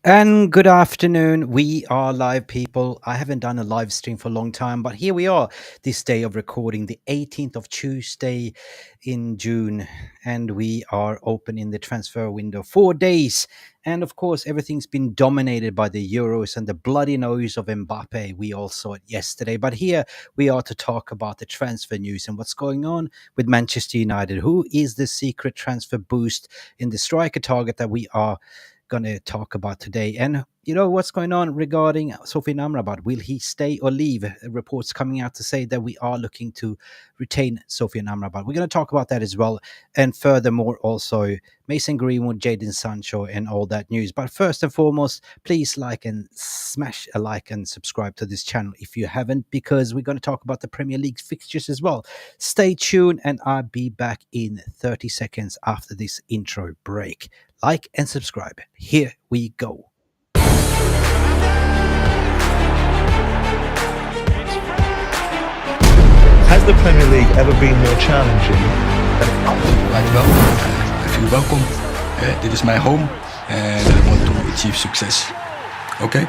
And good afternoon. We are live, people. I haven't done a live stream for a long time, but here we are this day of recording, the 18th of Tuesday in June. And we are open in the transfer window 4 days. And of course, everything's been dominated by the Euros and the bloody nose of Mbappe. We all saw it yesterday. But here we are to talk about the transfer news and what's going on with Manchester United. Who is the secret transfer boost in the striker target that we are going to talk about today? And you know what's going on regarding Sofian Amrabat? Will he stay or leave? Reports coming out to say that we are looking to retain Sofian Amrabat. We're going to talk about that as well, and furthermore also Mason Greenwood, Jadon Sancho, and all that news. But first and foremost, please like and smash a like and subscribe to this channel if you haven't, because we're going to talk about the Premier League fixtures as well. Stay tuned, and I'll be back in 30 seconds after this intro break. Like and subscribe. Here we go. Has the Premier League ever been more challenging? Dankjewel. I feel welcome. Dit is mijn home and I want to achieve success. Okay?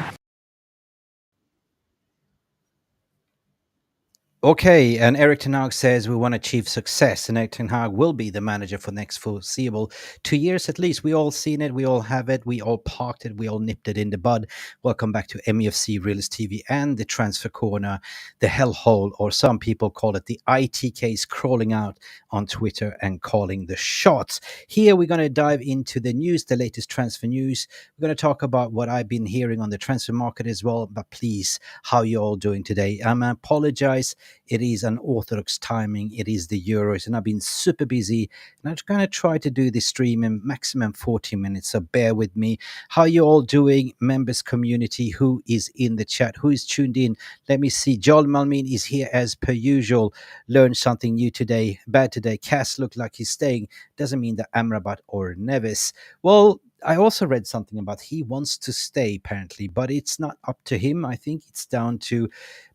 Okay, and Eric Ten Hag says we want to achieve success, and Eric Ten Hag will be the manager for next foreseeable 2 years at least. We all seen it, we all have it, we all parked it, we all nipped it in the bud. Welcome back to Mufc Realist TV and the Transfer Corner, the hellhole, or some people call it the ITKs crawling out on Twitter and calling the shots. Here we're going to dive into the news, the latest transfer news. We're going to talk about what I've been hearing on the transfer market as well. But please, how you all doing today? I apologize. It is unorthodox timing. It is the Euros, and I've been super busy. And I'm going to try to do this stream in maximum 40 minutes, so bear with me. How you all doing, members community? Who is in the chat? Who is tuned in? Let me see. Joel Malmin is here as per usual. Learned something new today. Bad today. Cass looked like he's staying. Doesn't mean that Amrabat or Neves. Well, I also read something about he wants to stay apparently, but it's not up to him. I think it's down to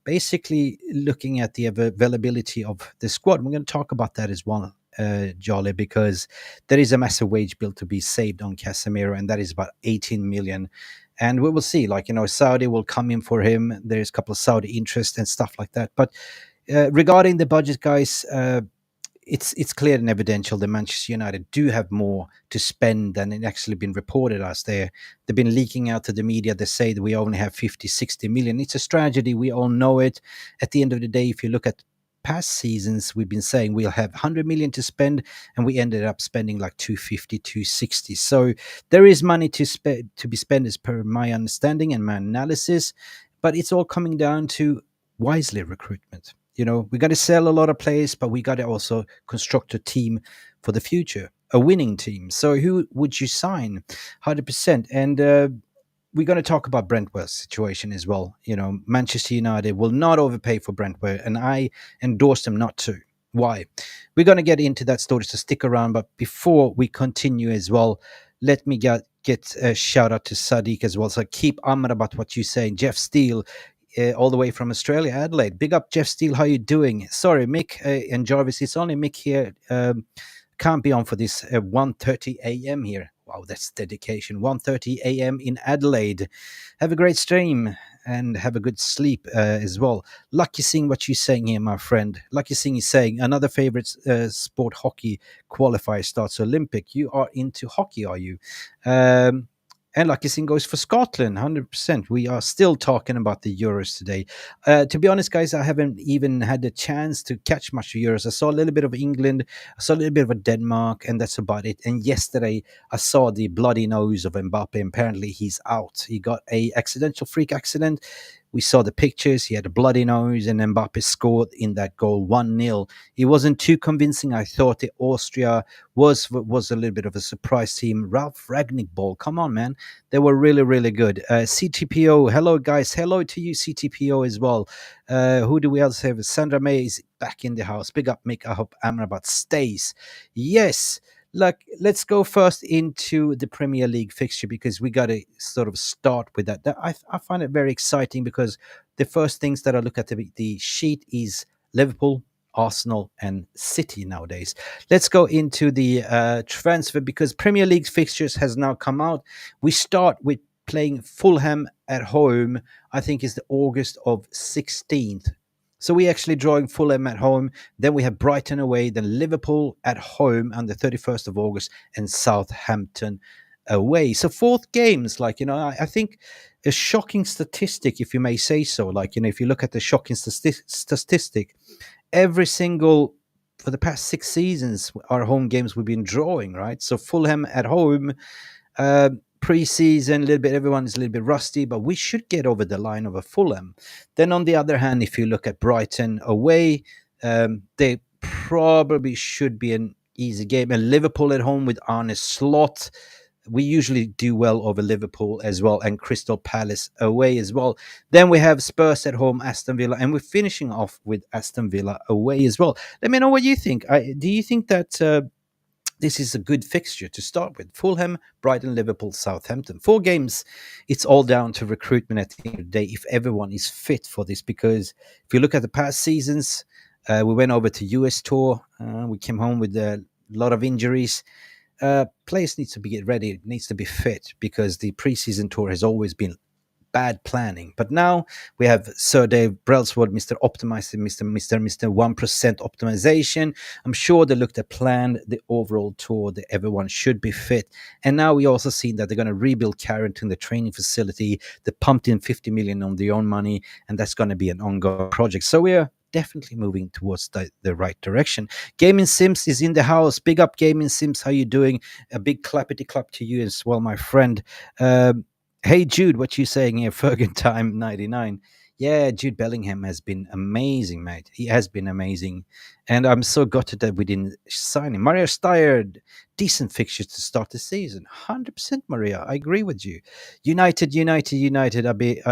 basically looking at the availability of the squad. We're going to talk about that as well, Jolly, because there is a massive wage bill to be saved on Casemiro, and that is about 18 million. And we will see, Saudi will come in for him. There's a couple of Saudi interest and stuff like that. But regarding the budget, guys, it's clear and evidential that Manchester United do have more to spend than it actually been reported as. They've been leaking out to the media. They say that we only have 50, 60 million. It's a strategy. We all know it. At the end of the day, if you look at past seasons, we've been saying we'll have 100 million to spend, and we ended up spending like 250, 260. So there is money to be spent as per my understanding and my analysis, but it's all coming down to wisely recruitment. We got to sell a lot of players, but we got to also construct a team for the future, a winning team. So who would you sign? 100%. And we're going to talk about Brantwaith's situation as well. Manchester United will not overpay for Brantwaith, and I endorse them not to. Why? We're going to get into that story, so stick around. But before we continue as well, let me get a shout out to Sadiq as well. So keep Amrabat what you say. Jeff Steele, all the way from Australia, Adelaide. Big up, Jeff Steele. How you doing? Sorry, Mick and Jarvis. It's only Mick here. Can't be on for this 1:30 a.m. here. Wow, that's dedication. 1:30 a.m. in Adelaide. Have a great stream and have a good sleep as well. Lucky seeing what you're saying here, my friend. Lucky seeing you saying another favorite sport, hockey qualifier starts Olympic. You are into hockey, are you? And Lucky Singh goes for Scotland, 100%. We are still talking about the Euros today. To be honest, guys, I haven't even had the chance to catch much of Euros. I saw a little bit of England, I saw a little bit of Denmark, and that's about it. And yesterday, I saw the bloody nose of Mbappe. Apparently, he's out. He got a accidental freak accident. We saw the pictures. He had a bloody nose, and Mbappe scored in that goal 1-0. It wasn't too convincing. I thought the Austria was a little bit of a surprise team. Ralph Ragnick ball. Come on, man. They were really, really good. CTPO. Hello, guys. Hello to you, CTPO, as well. Who do we else have? Sandra May is back in the house. Big up, Mick. I hope Amrabat stays. Yes. Look, let's go first into the Premier League fixture, because we got to sort of start with that. I find it very exciting, because the first things that I look at the sheet is Liverpool, Arsenal, and City nowadays. Let's go into the transfer, because Premier League fixtures has now come out. We start with playing Fulham at home, I think is the August of 16th. So we actually drawing Fulham at home. Then we have Brighton away, then Liverpool at home on the 31st of August, and Southampton away. So 4 games, I think a shocking statistic, if you may say so. If you look at the shocking statistic, every single for the past 6 seasons, our home games we've been drawing, right? So Fulham at home, pre-season, a little bit, everyone's a little bit rusty, but we should get over the line of a Fulham. Then on the other hand, if you look at Brighton away, they probably should be an easy game. And Liverpool at home with Arne Slot, we usually do well over Liverpool as well, and Crystal Palace away as well. Then we have Spurs at home, Aston Villa, and we're finishing off with Aston Villa away as well. Let me know what you think. Do you think that this is a good fixture to start with? Fulham, Brighton, Liverpool, Southampton. 4 games. It's all down to recruitment at the end of the day, if everyone is fit for this. Because if you look at the past seasons, we went over to US tour. We came home with a lot of injuries. Players need to be ready, needs to be fit, because the preseason tour has always been bad planning. But now we have Sir Dave Brailsford, Mr. Optimizer, Mr. 1% optimization. I'm sure they looked at plan the overall tour that everyone should be fit. And now we also see that they're going to rebuild Carrington, the training facility. They pumped in 50 million on their own money, and that's going to be an ongoing project. So we're definitely moving towards the right direction. Gaming Sims is in the house. Big up, Gaming Sims. How you doing? A big clappity clap to you as well, my friend. Hey Jude, what you saying here? Fergan Time 99. Yeah, Jude Bellingham has been amazing, mate. He has been amazing. And I'm so gutted that we didn't sign him. Maria Steyer, decent fixtures to start the season. 100% Maria, I agree with you. United, Abebe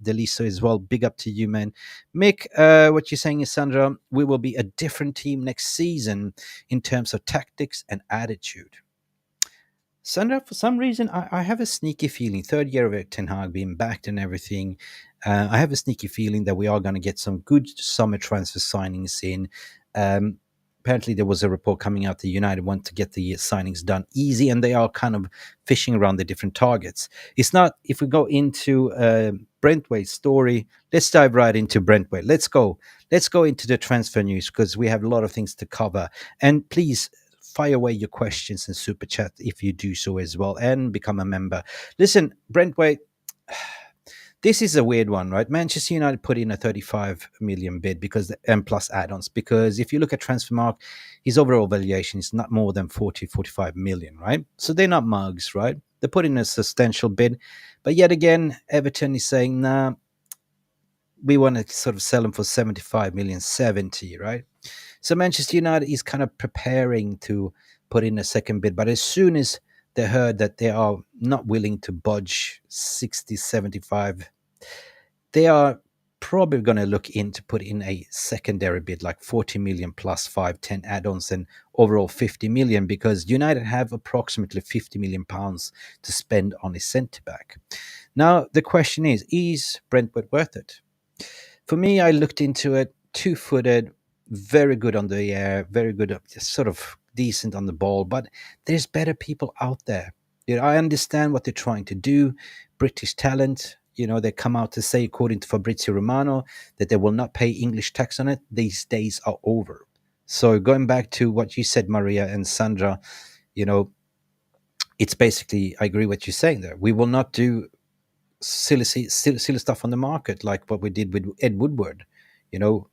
Deliso as well. Big up to you, man. Mick, what you're saying is, Sandra, we will be a different team next season in terms of tactics and attitude. Sandra, for some reason, I have a sneaky feeling, 3rd year of Ten Hag being backed and everything, I have a sneaky feeling that we are going to get some good summer transfer signings in. Apparently, there was a report coming out that United want to get the signings done easy, and they are kind of fishing around the different targets. It's not, if we go into Brantwaith's story, let's dive right into Brantwaith. Let's go into the transfer news, because we have a lot of things to cover. And please, fire away your questions in super chat if you do so as well, and become a member. Listen, Brantwaith, this is a weird one, right? Manchester United put in a 35 million bid because and plus add-ons, because if you look at Transfermarkt, his overall valuation is not more than 45 million, right? So they're not mugs, right? They put in a substantial bid, but yet again, Everton is saying, nah, we want to sort of sell him for 75 million, 70, right? So Manchester United is kind of preparing to put in a second bid, but as soon as they heard that they are not willing to budge 60, 75, they are probably going to look into put in a secondary bid, like 40 million plus 5, 10 add-ons, and overall 50 million, because United have approximately 50 million pounds to spend on a centre-back. Now, the question is Brentwood worth it? For me, I looked into it, 2-footed, very good on the air, very good, sort of decent on the ball, but there's better people out there. I understand what they're trying to do. British talent, they come out to say, according to Fabrizio Romano, that they will not pay English tax on it. These days are over. So going back to what you said, Maria and Sandra, it's basically, I agree with what you're saying there. We will not do silly stuff on the market like what we did with Ed Woodward.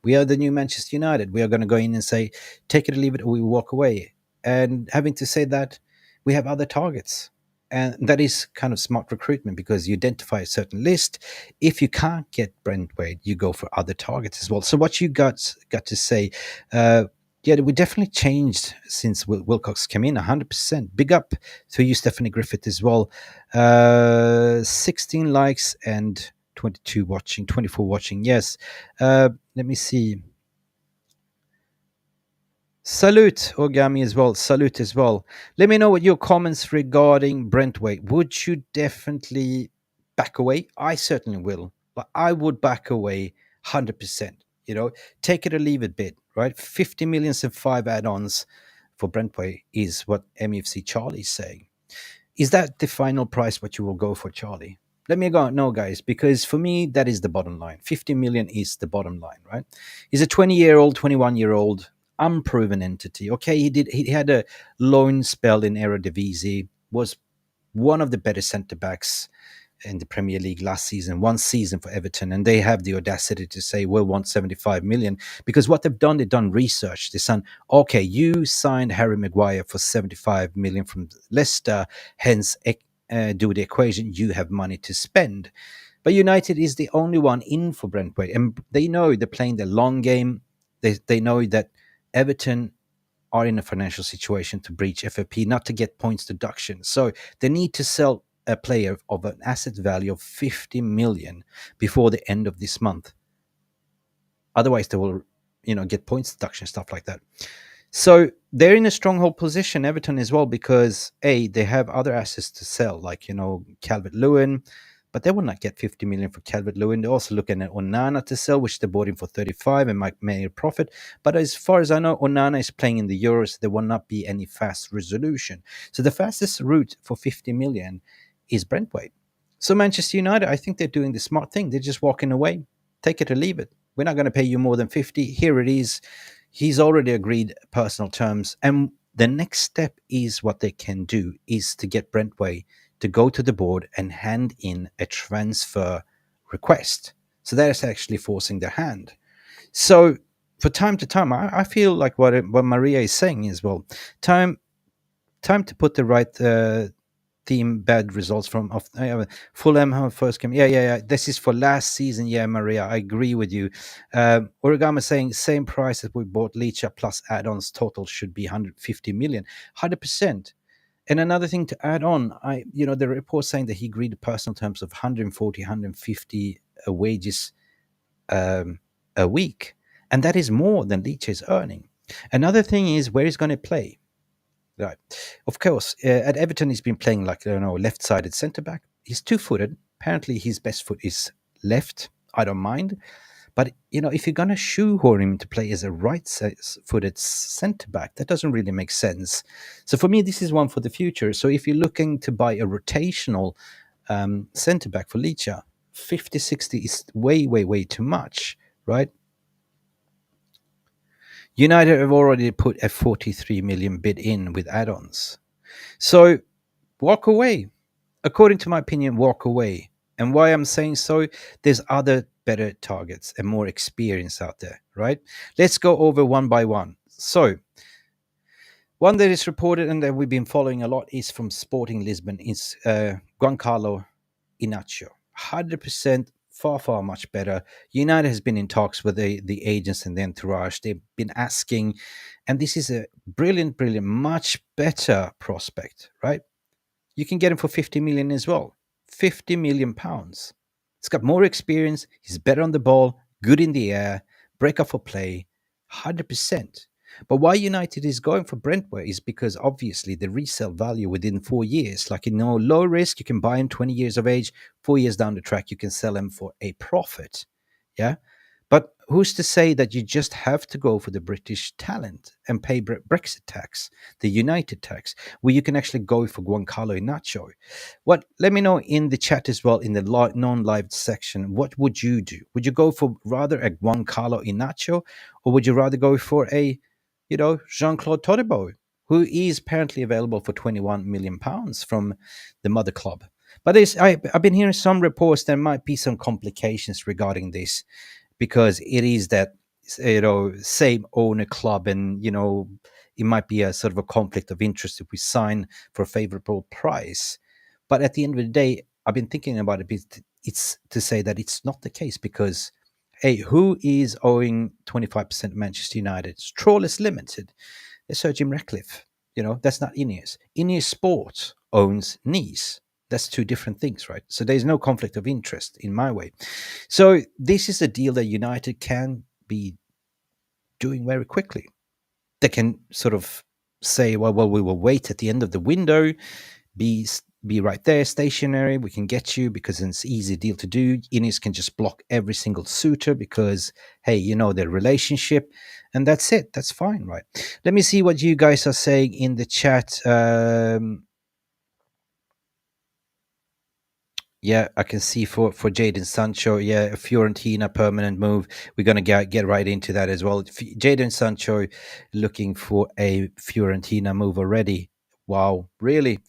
We are the new Manchester United. We are going to go in and say, take it or leave it, or we walk away. And having to say that, we have other targets. And that is kind of smart recruitment, because you identify a certain list. If you can't get Brentwaith, you go for other targets as well. So what you got to say, we definitely changed since Wilcox came in, 100%. Big up to you, Stephanie Griffith, as well. 16 likes and 24 watching. Yes. Let me see. Salute, Ogami, as well. Salute as well. Let me know what your comments regarding Brentwaith. Would you definitely back away? I certainly will. But I would back away 100%. Take it or leave it bid, right? 50 million and 5 add-ons for Brentwaith is what MFC Charlie is saying. Is that the final price what you will go for, Charlie? Let me go. No, guys, because for me, that is the bottom line. 50 million is the bottom line, right? He's a 20-year-old, 21-year-old, unproven entity. Okay, he had a loan spell in Eredivisie, was one of the better centre backs in the Premier League last season, one season for Everton, and they have the audacity to say we'll want 75 million because what they've done research. They said, okay, you signed Harry Maguire for 75 million from Leicester, hence do the equation, you have money to spend. But United is the only one in for Brentwaith, and they know they're playing the long game. They know that Everton are in a financial situation to breach FFP, not to get points deduction. So they need to sell a player of an asset value of 50 million before the end of this month. Otherwise, they will, get points deduction, stuff like that. So they're in a stronghold position, Everton as well, because they have other assets to sell, like Calvert-Lewin, but they will not get 50 million for Calvert-Lewin. They're also looking at Onana to sell, which they bought him for 35 and might make a profit. But as far as I know, Onana is playing in the Euros. There will not be any fast resolution. So the fastest route for 50 million is Brentwaith. So Manchester United, I think they're doing the smart thing. They're just walking away. Take it or leave it. We're not going to pay you more than 50. Here it is. He's already agreed personal terms. And the next step is what they can do is to get Brentwaith to go to the board and hand in a transfer request. So that is actually forcing their hand. So for time to time, I feel like what Maria is saying is, well, time to put the right team bad results from Fulham first game. Yeah. This is for last season. Yeah, Maria, I agree with you. Origami saying same price that we bought Licha plus add-ons total should be 150 million, 100%. And another thing to add on, the report saying that he agreed to personal terms of 140, 150 wages a week, and that is more than Licha is earning. Another thing is where he's going to play. Right. Of course, at Everton, he's been playing like, left-sided centre-back. He's two-footed. Apparently, his best foot is left. I don't mind. But, if you're going to shoehorn him to play as a right-footed centre-back, that doesn't really make sense. So for me, this is one for the future. So if you're looking to buy a rotational centre-back for Licha, 50, 60 is way, way, way too much, right? United have already put a 43 million bid in with add-ons. So walk away. According to my opinion, walk away. And why I'm saying so, there's other better targets and more experience out there, right? Let's go over one by one. So one that is reported and that we've been following a lot is from Sporting Lisbon. It's Giancarlo Inacio. 100% far much better. United has been in talks with the agents and the entourage. They've been asking, and this is a brilliant, much better prospect, right? You can get him for 50 million as well. 50 million pounds. He's got more experience. He's better on the ball, good in the air, break up for play, 100%. But why United is going for Brentwaith is because obviously the resale value within 4 years, like low risk, you can buy him 20 years of age, 4 years down the track, you can sell him for a profit. Yeah. But who's to say that you just have to go for the British talent and pay Brexit tax, the United tax, where you can actually go for Giancarlo Inacio? Let me know in the chat as well, in the non-live section, what would you do? Would you go for rather a Giancarlo Inacio, or would you rather go for a, Jean-Claude Todibo, who is apparently available for 21 million pounds from the mother club? But I've been hearing some reports there might be some complications regarding this, because it is that same owner club, and it might be a sort of a conflict of interest if we sign for a favorable price. But at the end of the day, I've been thinking about it. It's to say that it's not the case, because who is owing 25% Manchester United? It's Trawlers Limited. It's Sir Jim Ratcliffe. That's not Ineos. Ineos Sport owns Nice. That's two different things, right? So there's no conflict of interest in my way. So this is a deal that United can be doing very quickly. They can sort of say, well, we will wait at the end of the window, be right there, stationary. We can get you because it's an easy deal to do. Ineos can just block every single suitor because, their relationship, and that's it. That's fine, right? Let me see what you guys are saying in the chat. Yeah, I can see for Jadon Sancho. Yeah, a Fiorentina permanent move. We're gonna get right into that as well. Jadon Sancho looking for a Fiorentina move already. Wow, really?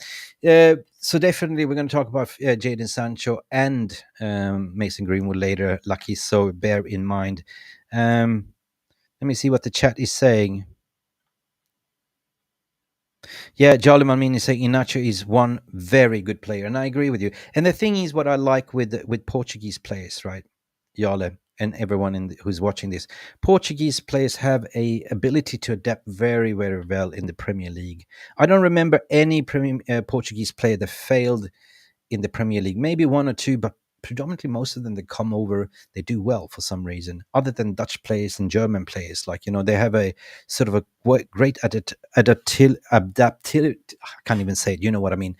So definitely we're going to talk about Jadon Sancho and Mason Greenwood later, Lucky. So bear in mind. Let me see what the chat is saying. Yeah, Jolly Malmini is saying Inacho is one very good player, and I agree with you. And the thing is, what I like with Portuguese players, right, Jale, and everyone who's watching this, Portuguese players have a ability to adapt very, very well in the Premier League. I don't remember any Portuguese player that failed in the Premier League. Maybe one or two, but predominantly most of them that come over, they do well for some reason. Other than Dutch players and German players, like they have a sort of a great adaptility. I can't even say it. You know what I mean?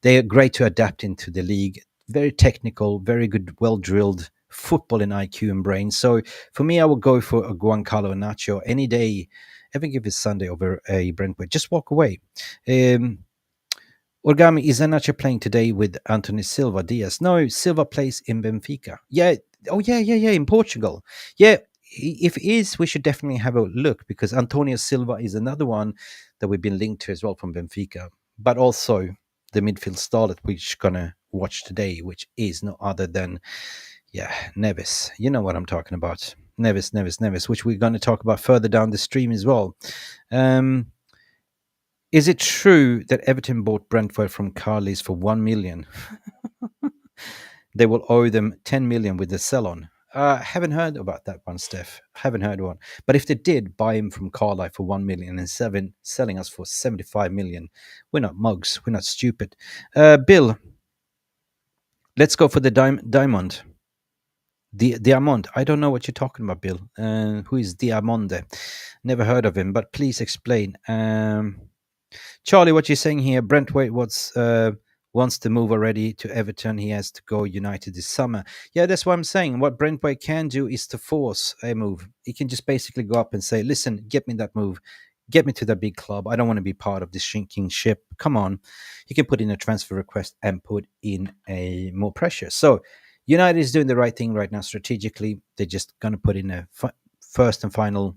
They are great to adapt into the league. Very technical, very good, well drilled football in IQ and brain. So for me, I would go for a Giancarlo Nacho any day. Even if it's Sunday over a Brentwood, just walk away. Um, Origami, is Anacho playing today with Anthony Silva Diaz? No, Silva plays in Benfica. Yeah. Oh, yeah, in Portugal. Yeah, if it is, we should definitely have a look because Antonio Silva is another one that we've been linked to as well from Benfica. But also the midfield star that we're going to watch today, which is no other than, Neves. You know what I'm talking about. Neves, which we're going to talk about further down the stream as well. Um, is it true that Everton bought Brentford from Carly's for 1 million? They will owe them 10 million with the sell on. Haven't heard about that one, Steph. Haven't heard one. But if they did buy him from Carlisle for 1 million and selling us for 75 million, we're not mugs. We're not stupid. Bill, let's go for the diamond. The Diamond. I don't know what you're talking about, Bill. Who is Diamonde? Never heard of him, but please explain. Charlie, what you're saying here, Brentwaith wants to move already to Everton. He has to go United this summer. Yeah, that's what I'm saying. What Brentwaith can do is to force a move. He can just basically go up and say, listen, get me that move. Get me to that big club. I don't want to be part of this shrinking ship. Come on. He can put in a transfer request and put in a more pressure. So United is doing the right thing right now strategically. They're just going to put in a first and final,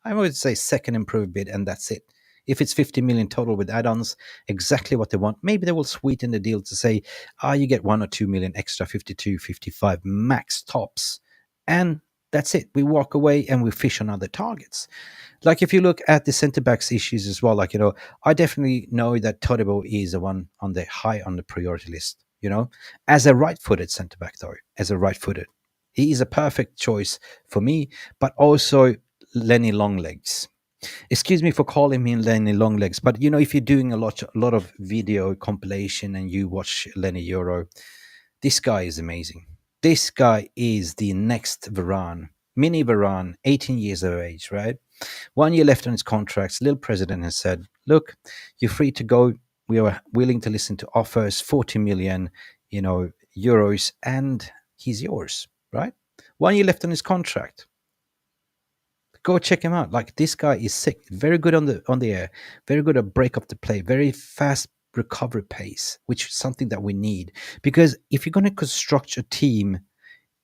I would say second improved bid, and that's it. If it's 50 million total with add-ons, exactly what they want. Maybe they will sweeten the deal to say, you get 1 or 2 million extra, 52, 55 max tops. And that's it. We walk away and we fish on other targets. Like if you look at the centre backs issues as well, like, I definitely know that Todibo is the one on the high on the priority list, as a right-footed centre back though, as a right-footed. He is a perfect choice for me, but also Lenny Longlegs. Excuse me for calling me Lenny Longlegs, but if you're doing a lot of video compilation and you watch Lenny Euro, this guy is amazing. This guy is the next Varane, mini Varane, 18 years of age, right? 1 year left on his contract. Little president has said, "Look, you're free to go. We are willing to listen to offers, 40 million, euros, and he's yours, right? 1 year left on his contract. Go check him out. Like this guy is sick. Very good on the air. Very good at break up the play. Very fast recovery pace, which is something that we need. Because if you're going to construct a team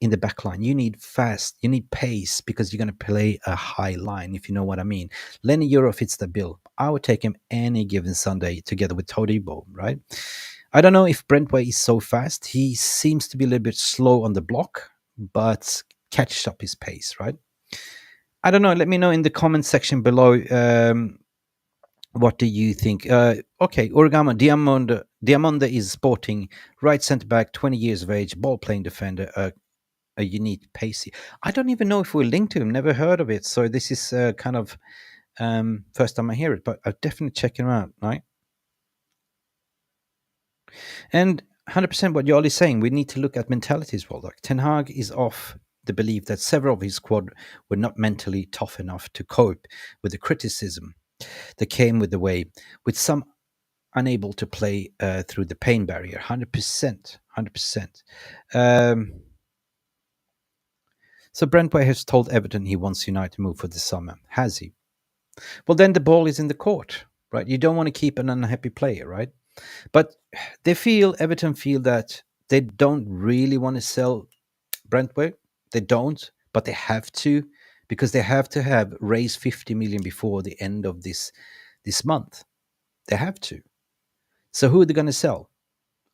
in the back line, you need fast, you need pace because you're going to play a high line, if you know what I mean. Lenny Euro fits the bill. I would take him any given Sunday together with Todibo, right? I don't know if Brentwaith is so fast. He seems to be a little bit slow on the block, but catches up his pace, right? I don't know. Let me know in the comment section below. What do you think? Okay, Origama Diamonde is sporting right centre back, 20 years of age, ball playing defender, a unique pacey. I don't even know if we're linked to him. Never heard of it. So this is kind of first time I hear it, but I'll definitely check him out, right? And 100% what Yali is saying, we need to look at mentality as well. Like Ten Hag is off the belief that several of his squad were not mentally tough enough to cope with the criticism that came with the way, with some unable to play through the pain barrier. 100%. So Brentwaith has told Everton he wants United to move for the summer. Has he? Well, then the ball is in the court, right? You don't want to keep an unhappy player, right? But Everton feel that They don't really want to sell Brantwaith. They don't, but they have to, because they have to have raised 50 million before the end of this month. They have to. So who are they going to sell?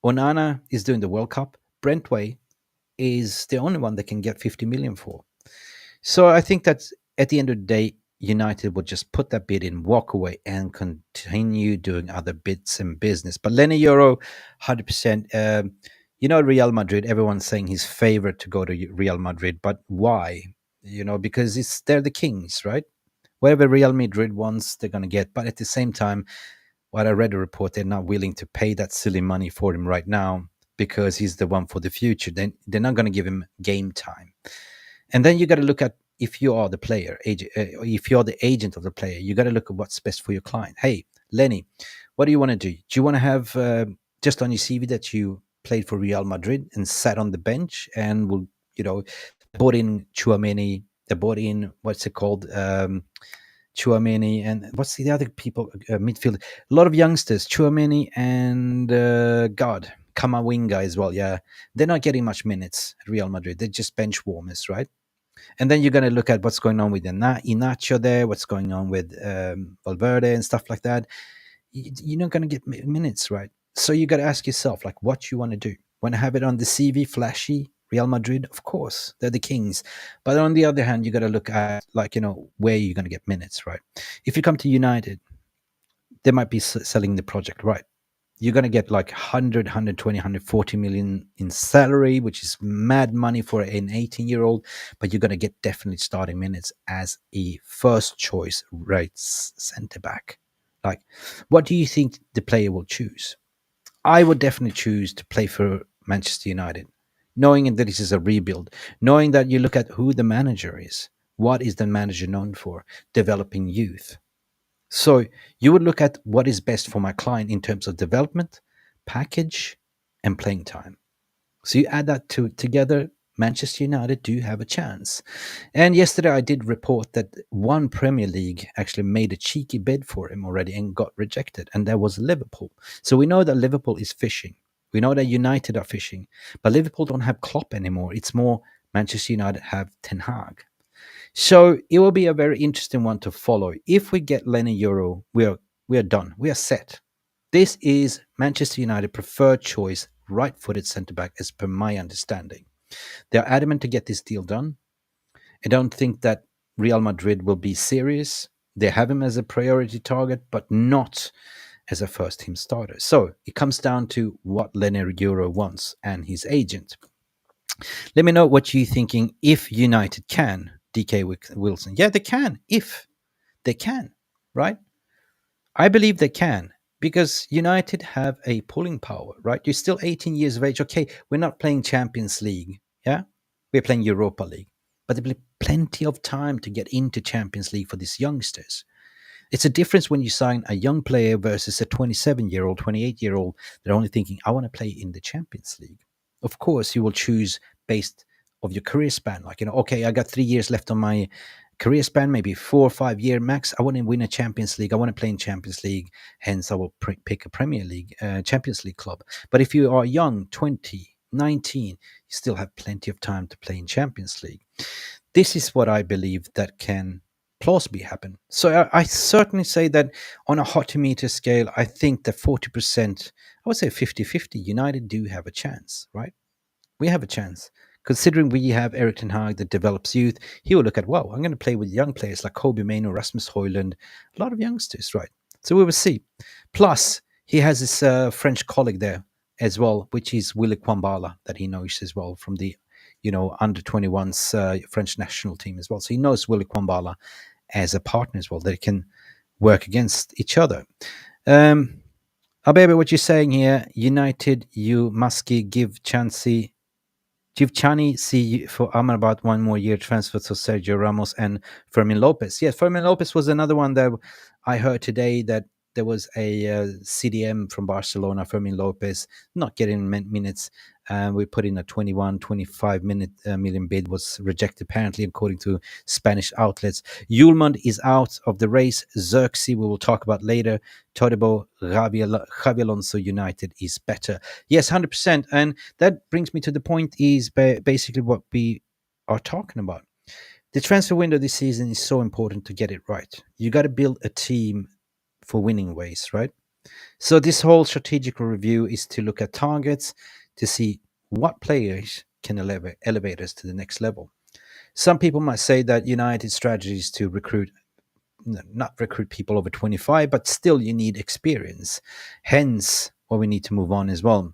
Onana is doing the World Cup. Brantwaith is the only one that can get 50 million for. So I think that at the end of the day, United would just put that bid in, walk away, and continue doing other bits and business. But Lenny Euro, 100%. Real Madrid, everyone's saying he's favorite to go to Real Madrid. But why? Because they're the kings, right? Whatever Real Madrid wants, they're going to get. But at the same time, what I read a report, they're not willing to pay that silly money for him right now because he's the one for the future. Then they're not going to give him game time. And then you got to look at, if you are the player, if you're the agent of the player, you got to look at what's best for your client. Hey, Lenny, what do you want to do? Do you want to have just on your CV that you played for Real Madrid and sat on the bench and bought in Tchouaméni, they bought in, what's it called? Tchouaméni, and what's the other people, midfield? A lot of youngsters, Tchouaméni and Kamavinga as well. Yeah, they're not getting much minutes at Real Madrid. They're just bench warmers, right? And then you're going to look at what's going on with Inacho there, what's going on with Valverde and stuff like that. You're not going to get minutes, right? So you got to ask yourself, like, what you want to do. Want to have it on the CV, flashy, Real Madrid? Of course, they're the kings. But on the other hand, you got to look at, where you're going to get minutes, right? If you come to United, they might be selling the project, right? You're going to get like 100, 120, 140 million in salary, which is mad money for an 18-year-old, but you're going to get definitely starting minutes as a first choice right center back. Like, what do you think the player will choose? I would definitely choose to play for Manchester United, knowing that this is a rebuild, knowing that you look at who the manager is. What is the manager known for? Developing youth. So you would look at what is best for my client in terms of development, package, and playing time. So you add that together, Manchester United do have a chance. And yesterday I did report that one Premier League actually made a cheeky bid for him already and got rejected, and that was Liverpool. So we know that Liverpool is fishing. We know that United are fishing, but Liverpool don't have Klopp anymore. It's more Manchester United have Ten Hag. So it will be a very interesting one to follow. If we get Lenny Euro, we are done. We are set. This is Manchester United preferred choice, right-footed centre back, as per my understanding. They are adamant to get this deal done. I don't think that Real Madrid will be serious. They have him as a priority target, but not as a first-team starter. So it comes down to what Lenny Euro wants and his agent. Let me know what you're thinking. If United can, DK Wilson. Yeah, they can. If they can, right? I believe they can, because United have a pulling power, right? You're still 18 years of age. Okay, we're not playing Champions League. Yeah, we're playing Europa League. But there'll be plenty of time to get into Champions League for these youngsters. It's a difference when you sign a young player versus a 27-year-old, 28-year-old. They're only thinking, I want to play in the Champions League. Of course, you will choose based of your career span. Like, okay, I got 3 years left on my career span, maybe 4 or 5 year max. I want to win a Champions League. I want to play in Champions League. Hence, I will pick a Premier League, Champions League club. But if you are young, 20, 19, you still have plenty of time to play in Champions League. This is what I believe that can plausibly happen. So I certainly say that on a hot meter scale, I think that 40%, I would say 50-50, United do have a chance, right? We have a chance. Considering we have Erik ten Hag that develops youth, he will look at, wow, I'm going to play with young players like Kobe Mainoo, Rasmus Højlund, a lot of youngsters, right? So we will see. Plus, he has his French colleague there as well, which is Willy Kwambala, that he knows as well from the under 21s French national team as well. So he knows Willy Kwambala as a partner as well. They can work against each other. Abebe, what you're saying here, United, you must give Chani see for Amrabat 1 more year transfer to Sergio Ramos and Fermin Lopez. Yes, Fermin Lopez was another one that I heard today that there was a CDM from Barcelona, Fermin Lopez, not getting minutes. We put in a 25 million bid, was rejected apparently according to Spanish outlets. Yulmond is out of the race. Zirkzee, we will talk about later. Todibo, Xavi Alonso United is better. Yes, 100%. And that brings me to the point is basically what we are talking about. The transfer window this season is so important to get it right. You got to build a team for winning ways, right? So this whole strategical review is to look at targets to see what players can elevate us to the next level. Some people might say that United's strategy is to not recruit people over 25, but still you need experience. Hence, what we need to move on as well.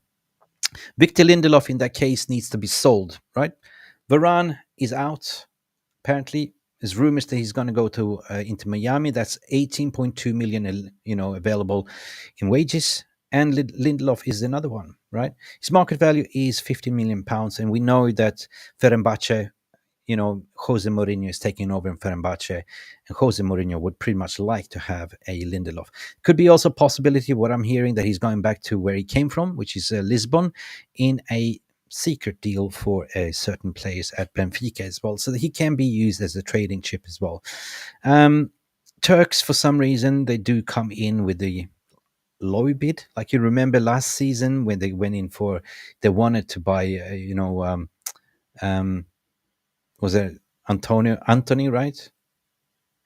Victor Lindelof in that case needs to be sold, right? Varane is out. Apparently, there's rumors that he's going to go to into Miami. That's 18.2 million, available in wages. And Lindelof is another one, right? His market value is 50 million pounds, and we know that Fenerbahce, Jose Mourinho is taking over in Fenerbahce, and Jose Mourinho would pretty much like to have a Lindelof. Could be also a possibility, what I'm hearing, that he's going back to where he came from, which is Lisbon, in a secret deal for certain players at Benfica as well, so that he can be used as a trading chip as well. Turks, for some reason, they do come in with the low bid. Like you remember last season when they went in they wanted to buy, was it Anthony, right?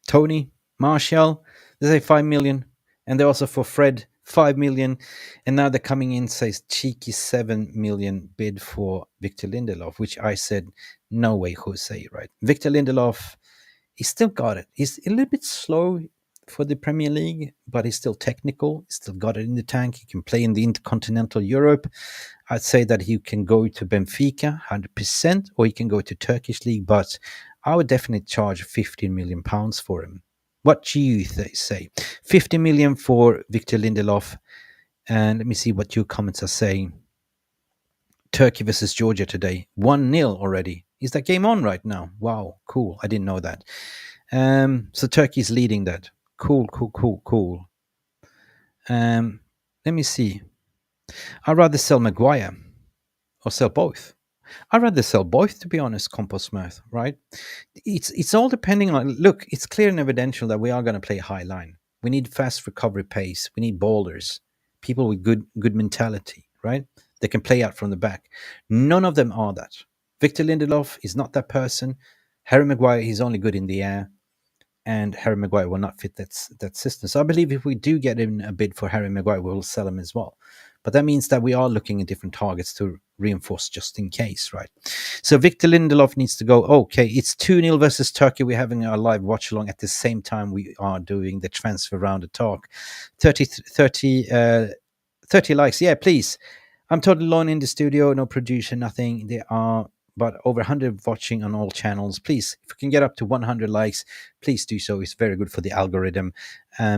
Tony Martial, they say 5 million, and they're also for Fred 5 million, and now they're coming in, says cheeky 7 million bid for Victor Lindelof, which I said no way, Jose, right? Victor Lindelof, he's still got it. He's a little bit slow for the Premier League, but he's still technical. He's still got it in the tank. He can play in the Intercontinental Europe. I'd say that he can go to Benfica 100%, or he can go to Turkish League, but I would definitely charge 15 million pounds for him. What do you say? 50 million for Victor Lindelof. And let me see what your comments are saying. Turkey versus Georgia today. 1-0 already. Is that game on right now? Wow, cool. I didn't know that. So Turkey's leading that. Cool. Let me see. I'd rather sell Maguire or sell both. I'd rather sell both, to be honest, Compost Mirth, right? It's all depending on, look, it's clear and evidential that we are going to play high line. We need fast recovery pace. We need ballers, people with good mentality, right? They can play out from the back. None of them are that. Victor Lindelof is not that person. Harry Maguire, he's only good in the air. And Harry Maguire will not fit that system. So I believe if we do get in a bid for Harry Maguire, we'll sell him as well. But that means that we are looking at different targets to reinforce just in case, right? So Victor Lindelof needs to go. Okay, it's 2-0 versus Turkey. We're having a live watch along at the same time we are doing the transfer round of talk. 30 likes. Yeah, please. I'm totally alone in the studio. No producer, nothing. There are but over 100 watching on all channels. Please, if we can get up to 100 likes, please do so. It's very good for the algorithm.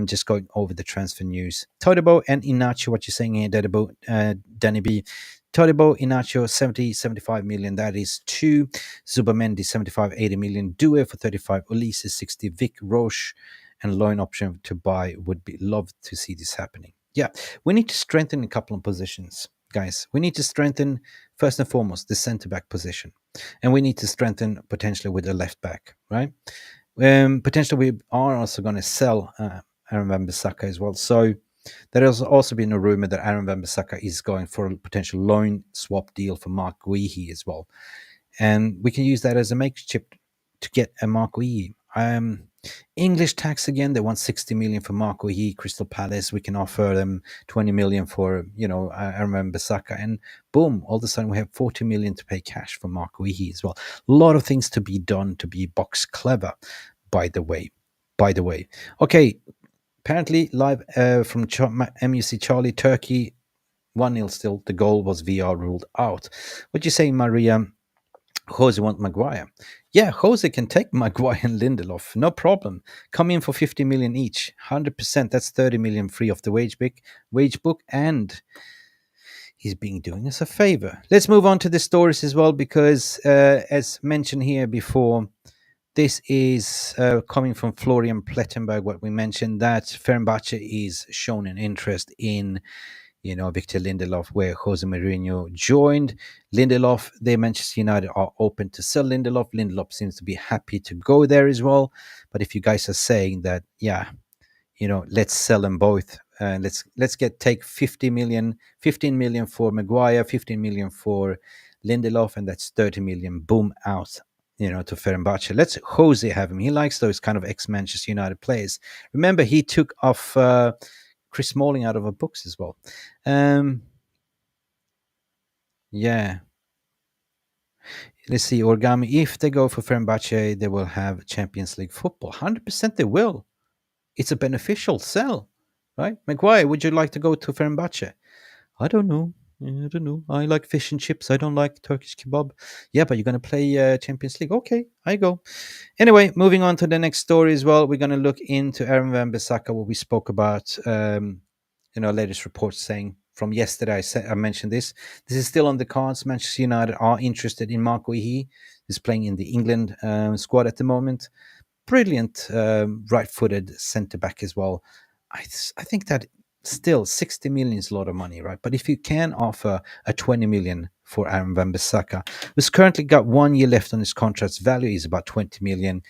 Just going over the transfer news. Todibo and Inacho, what you're saying here, Danny B. Todibo, Inacho, 75 million. That is 2. Zubamendi, 80 million. Due for 35. Olise, 60. Vic Roche, and loan option to buy. Would be loved to see this happening. Yeah, we need to strengthen a couple of positions. Guys, we need to strengthen, first and foremost, the centre-back position. And we need to strengthen potentially with the left-back, right? Potentially we are also going to sell Aaron Wan-Bissaka as well. So there has also been a rumour that Aaron Wan-Bissaka is going for a potential loan swap deal for Mark Guehi as well. And we can use that as a makeshift to get a Mark Guehi. English tax again, they want 60 million for Marco He, Crystal Palace. We can offer them 20 million for, Aaron Wan-Bissaka, and boom, all of a sudden we have 40 million to pay cash for Marco He as well. A lot of things to be done to be box clever, by the way. Okay, apparently live from MUC Charlie, Turkey, 1-0 still. The goal was VR ruled out. What you say, Maria? Jose want Maguire. Yeah, Jose can take Maguire and Lindelof, no problem. Come in for 50 million each, 100%. That's 30 million free off the wage book, and he's doing us a favor. Let's move on to the stories as well, because as mentioned here before, This is coming from Florian Plettenberg, what we mentioned, that Fenerbahce is shown an interest in, Victor Lindelof, where Jose Mourinho joined. Lindelof, they Manchester United are open to sell Lindelof. Lindelof seems to be happy to go there as well. But if you guys are saying that, yeah, let's sell them both. Let's take 15 million for Maguire, 15 million for Lindelof, and that's 30 million. Boom, out. To Fenerbahce. Let's Jose have him. He likes those kind of ex-Manchester United players. Remember, he took off Chris Smalling out of our books as well. Yeah. Let's see, Origami. If they go for Fenerbahce, they will have Champions League football. 100% they will. It's a beneficial sell, right? Maguire, would you like to go to Fenerbahce? I don't know. I don't know. I like fish and chips. I don't like Turkish kebab. Yeah, but you're going to play Champions League. Okay, I go. Anyway, moving on to the next story as well. We're going to look into Aaron Wan-Bissaka, what we spoke about. Latest reports saying from yesterday, I mentioned this. This is still on the cards. Manchester United are interested in Mark Guehi. He's playing in the England squad at the moment. Brilliant right-footed centre-back as well. I think that still 60 million is a lot of money, right? But if you can offer a 20 million for Aaron Wan-Bissaka, who's currently got 1 year left on his contract's value is about 20 million.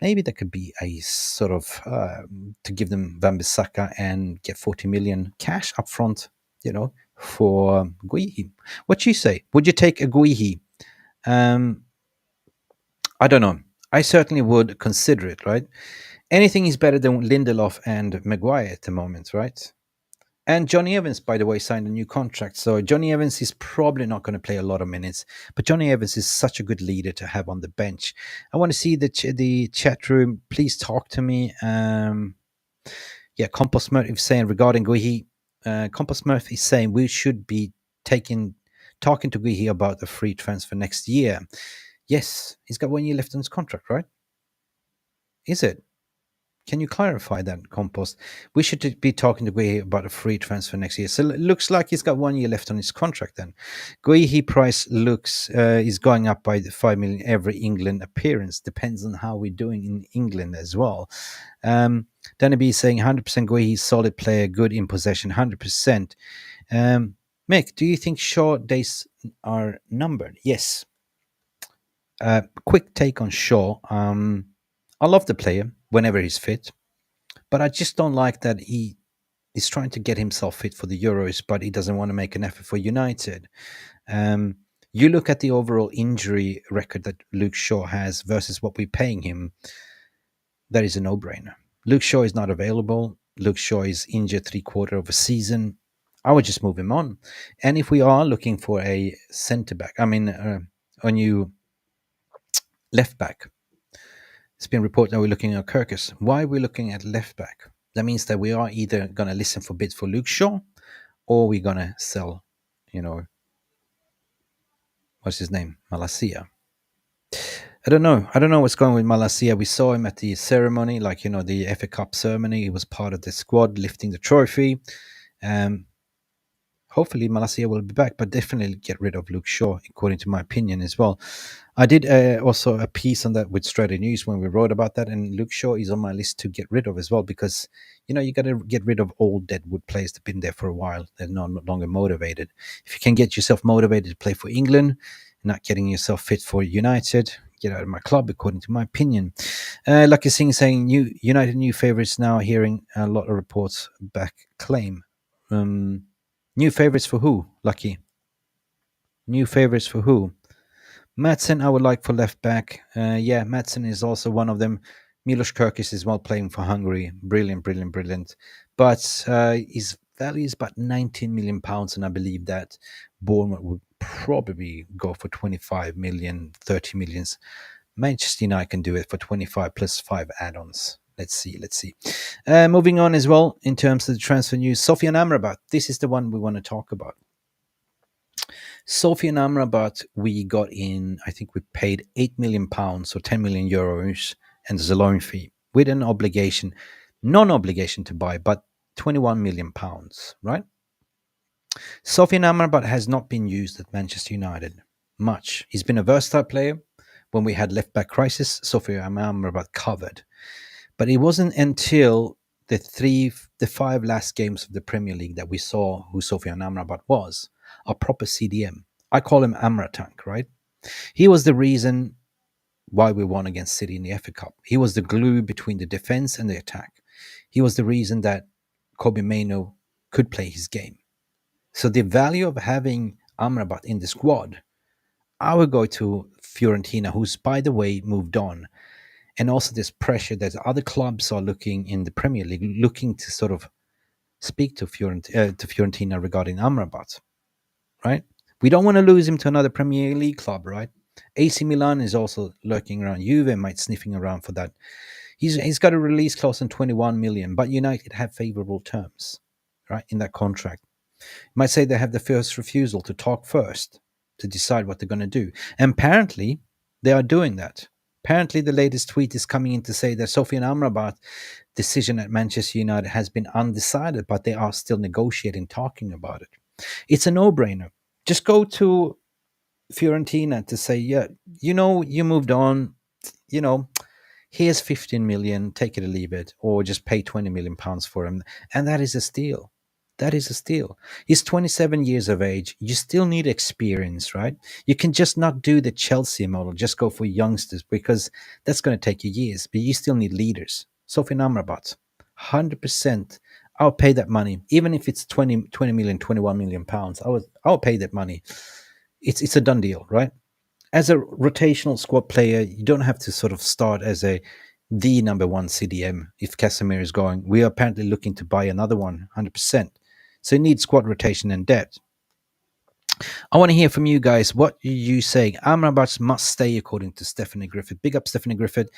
Maybe there could be a sort of to give them Wan-Bissaka and get 40 million cash up front, for Guehi. What you say? Would you take a Guehi? I don't know. I certainly would consider it, right? Anything is better than Lindelof and Maguire at the moment, right? And Johnny Evans, by the way, signed a new contract. So Johnny Evans is probably not going to play a lot of minutes, but Johnny Evans is such a good leader to have on the bench. I want to see the chat room. Please talk to me. Compost Murphy is saying regarding Guehi. Compost Murphy is saying we should be talking to Guehi about the free transfer next year. Yes, he's got 1 year left on his contract, right? Is it? Can you clarify that, Compost? We should be talking to Guehi about a free transfer next year. So it looks like he's got 1 year left on his contract then. Guehi price is going up by 5 million every England appearance. Depends on how we're doing in England as well. Danny B is saying 100% Guehi, solid player, good in possession, 100%. Mick, do you think Shaw days are numbered? Yes. Quick take on Shaw. I love the player whenever he's fit, but I just don't like that he is trying to get himself fit for the Euros, but he doesn't want to make an effort for United. You look at the overall injury record that Luke Shaw has versus what we're paying him, that is a no-brainer. Luke Shaw is not available. Luke Shaw is injured 3/4 of a season. I would just move him on. And if we are looking for a centre-back, a new left-back, it's been reported that we're looking at Kirkus. Why are we looking at left back? That means that we are either going to listen for bids for Luke Shaw, or we're going to sell, what's his name? Malacia. I don't know. I don't know what's going on with Malacia. We saw him at the ceremony, the FA Cup ceremony. He was part of the squad lifting the trophy. Hopefully Malacia will be back, but definitely get rid of Luke Shaw, according to my opinion as well. I did also a piece on that with Strategy News when we wrote about that, and Luke Shaw is on my list to get rid of as well because, you got to get rid of old deadwood players that have been there for a while. They're no longer motivated. If you can get yourself motivated to play for England, not getting yourself fit for United, get out of my club, according to my opinion. Lucky Singh saying United new favourites now, hearing a lot of reports back claim. New favourites for who, Lucky? New favourites for who? Madsen, I would like for left back. Madsen is also one of them. Milos Kerkis is well playing for Hungary. Brilliant. But his value is about 19 million pounds, and I believe that Bournemouth would probably go for 25 million, 30 millions. Manchester United can do it for 25 plus 5 add-ons. Let's see. Moving on as well, in terms of the transfer news, Sofian Amrabat. This is the one we want to talk about. Sofian Amrabat, we got in, I think we paid 8 million pounds or 10 million euros, and there's a loan fee with an obligation, non-obligation to buy, but 21 million pounds, right? Sofian Amrabat has not been used at Manchester United much. He's been a versatile player. when we had left back crisis, Sofia Amrabat covered. But it wasn't until the 5 last games of the Premier League that we saw who Sofia Amrabat was, a proper CDM. I call him Amratank, right? He was the reason why we won against City in the FA Cup. He was the glue between the defense and the attack. He was the reason that Kobe Mainoo could play his game. So the value of having Amrabat in the squad, I would go to Fiorentina, who's, by the way, moved on. And also this pressure that other clubs are looking in the Premier League, looking to sort of speak to Fiorentina regarding Amrabat, right? We don't want to lose him to another Premier League club, right? AC Milan is also lurking around. Juve might sniffing around for that. He's got a release clause on 21 million, but United have favorable terms, right, in that contract. You might say they have the first refusal to talk first, to decide what they're going to do. And apparently, they are doing that. Apparently, the latest tweet is coming in to say that Sofian Amrabat decision at Manchester United has been undecided, but they are still negotiating, talking about it. It's a no-brainer. Just go to Fiorentina to say, yeah, you moved on, here's 15 million, take it or leave it, or just pay 20 million pounds for him. And that is a steal. That is a steal. He's 27 years of age. You still need experience, right? You can just not do the Chelsea model, just go for youngsters, because that's going to take you years, but you still need leaders. Sofian Amrabat, 100%. I'll pay that money, even if it's 20 million, 21 million pounds. I'll pay that money. It's a done deal, right? As a rotational squad player, you don't have to sort of start as the number one CDM if Casemiro is going. We are apparently looking to buy another one, 100%. So you need squad rotation and depth. I want to hear from you guys. What are you saying? Amrabat must stay, according to Stephanie Griffith. Big up Stephanie Griffith.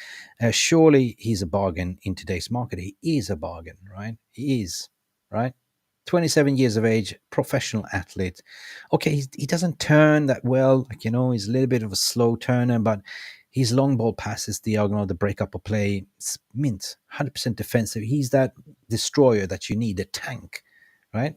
Surely he's a bargain in today's market. He is a bargain, right? He is, right? 27 years of age, professional athlete. Okay, he doesn't turn that well. He's a little bit of a slow turner, but his long ball passes, diagonal, the break-up of play, it's mint, 100% defensive. He's that destroyer that you need, a tank, right?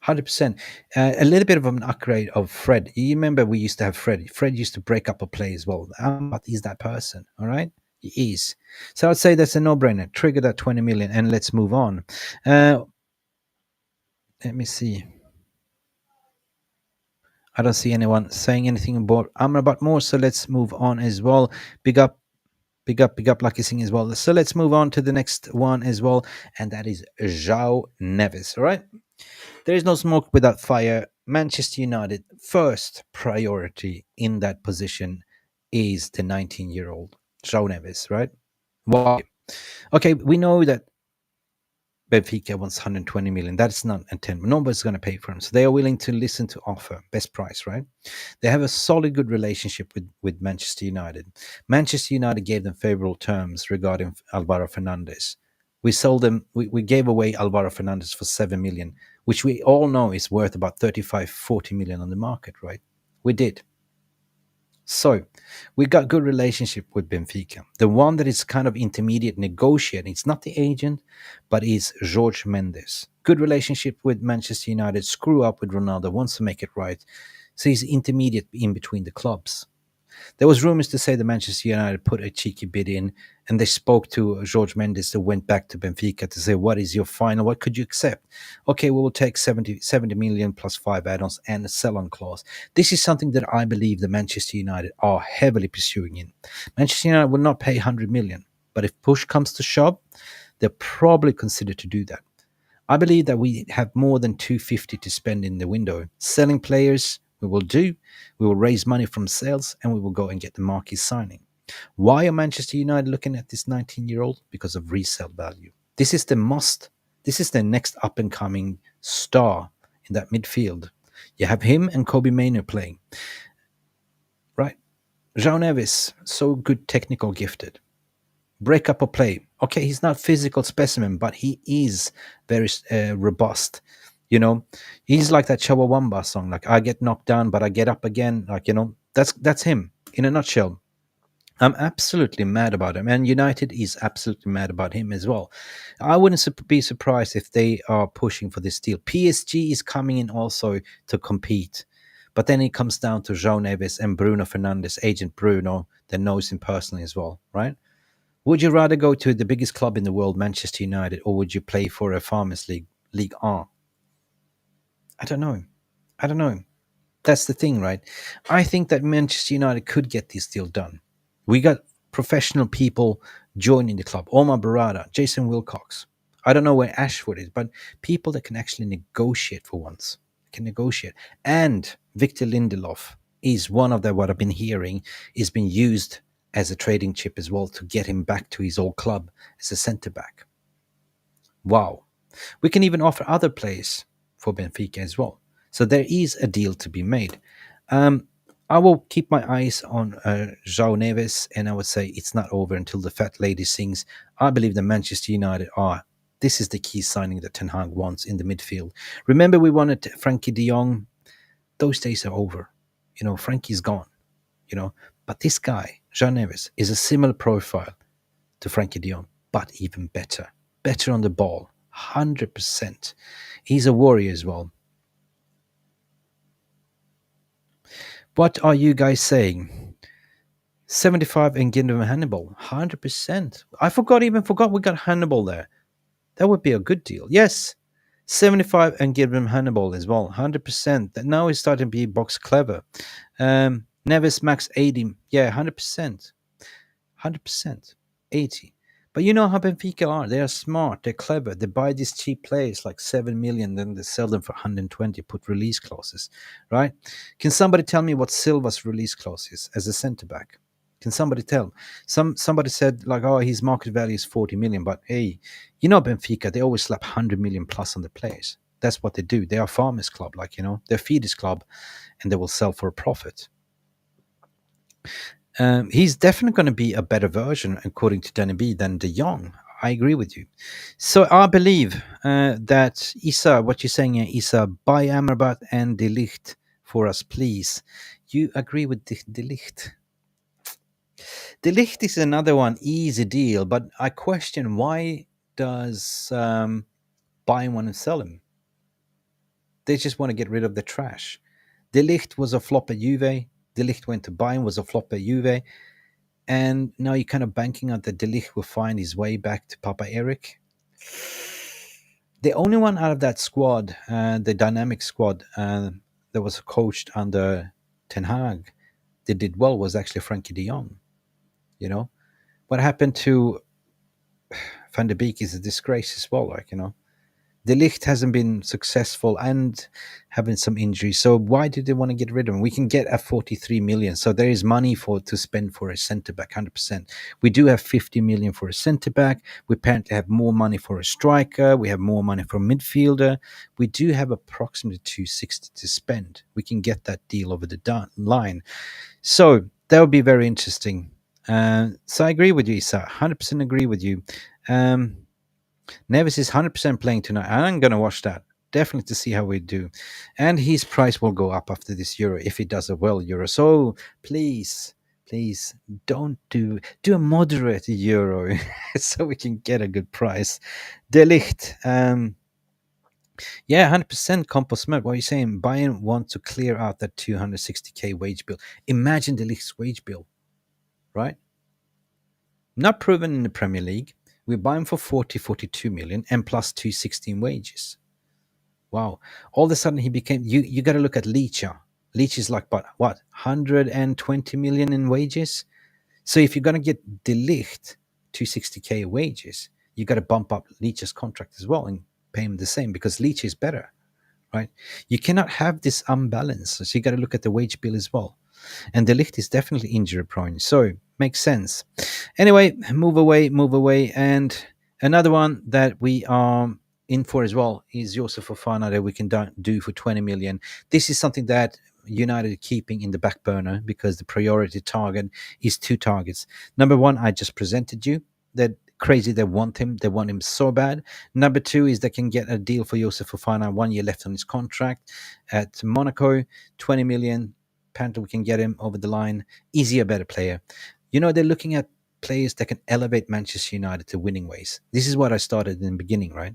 100%. A little bit of an upgrade of Fred. You remember we used to have Fred. Fred used to break up a play as well. But he's that person, all right? He is. So I'd say that's a no-brainer. Trigger that 20 million and let's move on. Let me see. I don't see anyone saying anything about Amrabat more, so let's move on as well. Big up, Lucky Singh as well. So let's move on to the next one as well, and that is Jao Neves, all right? There is no smoke without fire. Manchester United, first priority in that position is the 19-year-old Jao Neves, right? Why? Okay, we know that Benfica wants 120 million. That's not a 10. Nobody's going to pay for him. So they are willing to listen to offer. Best price, right? They have a solid, good relationship with Manchester United. Manchester United gave them favorable terms regarding Alvaro Fernandez. We sold them, we gave away Alvaro Fernandez for 7 million, which we all know is worth about 35, 40 million on the market, right? We did. So we got good relationship with Benfica. The one that is kind of intermediate negotiating, it's not the agent, but is Jorge Mendes. Good relationship with Manchester United, screw up with Ronaldo, wants to make it right. So he's intermediate in between the clubs. There was rumors to say that Manchester United put a cheeky bid in, and they spoke to Jorge Mendes, who went back to Benfica to say, what is your final? What could you accept? Okay, we will take 70 million plus 5 add-ons and a sell-on clause. This is something that I believe the Manchester United are heavily pursuing in. Manchester United will not pay 100 million, but if push comes to shove, they'll probably consider to do that. I believe that we have more than 250 to spend in the window. Selling players, we will raise money from sales, and we will go and get the marquee signing. Why are Manchester United looking at this 19-year-old? Because of resale value. This is the must. This is the next up-and-coming star in that midfield. You have him and Kobe Mainoo playing. Right? Jao Neves, so good technical gifted. Break up a play. Okay, he's not physical specimen, but he is very robust. He's like that Chawawamba song, like I get knocked down, but I get up again. That's him in a nutshell. I'm absolutely mad about him, and United is absolutely mad about him as well. I wouldn't be surprised if they are pushing for this deal. PSG is coming in also to compete, But then it comes down to Jao Neves and Bruno Fernandes, agent Bruno, that knows him personally as well, right? Would you rather go to the biggest club in the world, Manchester United, or would you play for a Farmers League, League R? I don't know. I don't know. That's the thing, right? I think that Manchester United could get this deal done. We got professional people joining the club. Omar Barada, Jason Wilcox. I don't know where Ashford is, but people that can actually negotiate for once. Can negotiate. And Victor Lindelof is one of the, what I've been hearing, is being used as a trading chip as well to get him back to his old club as a centre back. Wow. We can even offer other players for Benfica as well. So there is a deal to be made. I will keep my eyes on Jao Neves, and I would say it's not over until the fat lady sings. I believe that Manchester United are. This is the key signing that Ten Hag wants in the midfield. Remember, we wanted Frankie de Jong. Those days are over. You know, Frankie's gone. You know, but this guy, Jao Neves, is a similar profile to Frankie de Jong, but even better. Better on the ball, 100%. He's a warrior as well. What are you guys saying? 75 and give him Hannibal, 100%. I forgot we got Hannibal there. That would be a good deal. Yes, 75 and give him Hannibal as well, 100%. That now he's starting to be box clever. Neves max 80, yeah, 100%. 100%. 80. But you know how Benfica are. They are smart. They're clever. They buy these cheap players like 7 million, then they sell them for 120, put release clauses, right? Can somebody tell me what Silva's release clause is as a centre back? Can somebody tell? Somebody said like, oh, his market value is 40 million. But hey, you know Benfica, they always slap 100 million plus on the players. That's what they do. They are farmers club, like, you know, they're feeders club, and they will sell for a profit. He's definitely going to be a better version, according to Danny B, than De Jong. I agree with you. So I believe that Isa, what you're saying here, Isa, buy Amrabat and De Ligt for us, please. You agree with De Ligt? De Ligt is another one, easy deal, but I question why does Bayern want to sell him? They just want to get rid of the trash. De Ligt was a flop at Juve. De Ligt went to Bayern, was a flop at Juve. And now you're kind of banking on that De Ligt will find his way back to Papa Eric. The only one out of that squad, the dynamic squad that was coached under Ten Hag, that did well was actually Frankie de Jong. You know, what happened to Van der Beek is a disgrace as well. Like, you know, De Ligt hasn't been successful and having some injuries. So why did they want to get rid of him? We can get a 43 million. So there is money to spend for a centre back, 100%. We do have 50 million for a centre back. We apparently have more money for a striker. We have more money for a midfielder. We do have approximately 260 to spend. We can get that deal over the line. So that would be very interesting. So I agree with you, Isa. 100% agree with you. Neves is 100% playing tonight. I'm going to watch that. Definitely to see how we do. And his price will go up after this Euro if he does a well Euro. So please don't do a moderate Euro so we can get a good price. De Ligt, yeah, 100% compost mode. What are you saying? Bayern want to clear out that 260k wage bill. Imagine De Ligt's wage bill, right? Not proven in the Premier League. We buy him for 42 million and plus 216 wages. Wow. All of a sudden he became, you got to look at Leach. Leach is like, what, 120 million in wages? So if you're going to get De Ligt 260k wages, you got to bump up Leach's contract as well and pay him the same because Leach is better, right? You cannot have this unbalance. So you got to look at the wage bill as well. And De Ligt is definitely injury prone. So makes sense. Anyway, move away. And another one that we are in for as well is Josef Fofana that we can do for 20 million. This is something that United are keeping in the back burner because the priority target is two targets. Number one, I just presented you. That crazy, they want him so bad. Number two is they can get a deal for Josef Fofana, 1 year left on his contract at Monaco, 20 million. Apparently we can get him over the line. Easier, better player. You know, they're looking at players that can elevate Manchester United to winning ways. This is what I started in the beginning, right?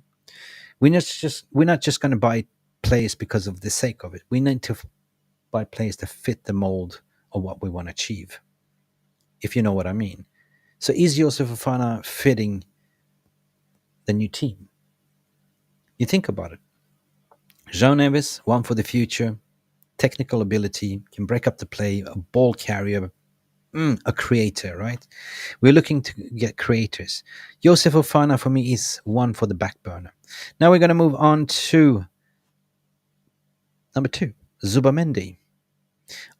We're not just going to buy players because of the sake of it. We need to buy players that fit the mold of what we want to achieve, if you know what I mean. So is Joseph Fofana fitting the new team? You think about it. Jao Neves, one for the future, technical ability, can break up the play, a ball carrier, a creator, right? We're looking to get creators. Joseph Fofana for me is one for the back burner. Now we're going to move on to number 2, Zubamendi.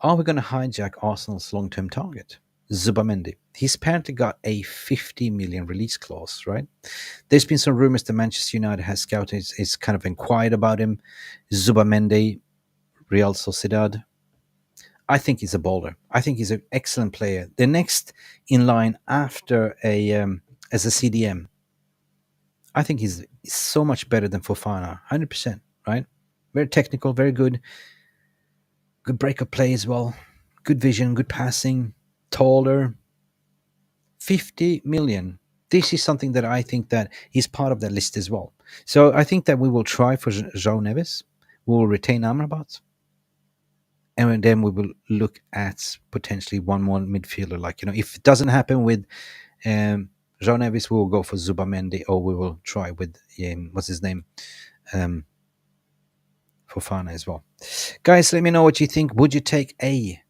Are we going to hijack Arsenal's long-term target? Zubamendi. He's apparently got a 50 million release clause, right? There's been some rumors that Manchester United has scouted, is kind of inquired about him. Zubamendi, Real Sociedad. I think he's a baller. I think he's an excellent player. The next in line after as a CDM, I think he's so much better than Fofana, 100%, right? Very technical, very good. Good breakup play as well. Good vision, good passing, taller. 50 million. This is something that I think that is part of that list as well. So I think that we will try for Jao Neves. We will retain Amrabat. And then we will look at potentially one more midfielder. Like, if it doesn't happen with Jao Neves, we will go for Zubamendi, or we will try with, what's his name? Fofana as well. Guys, let me know what you think. Would you take a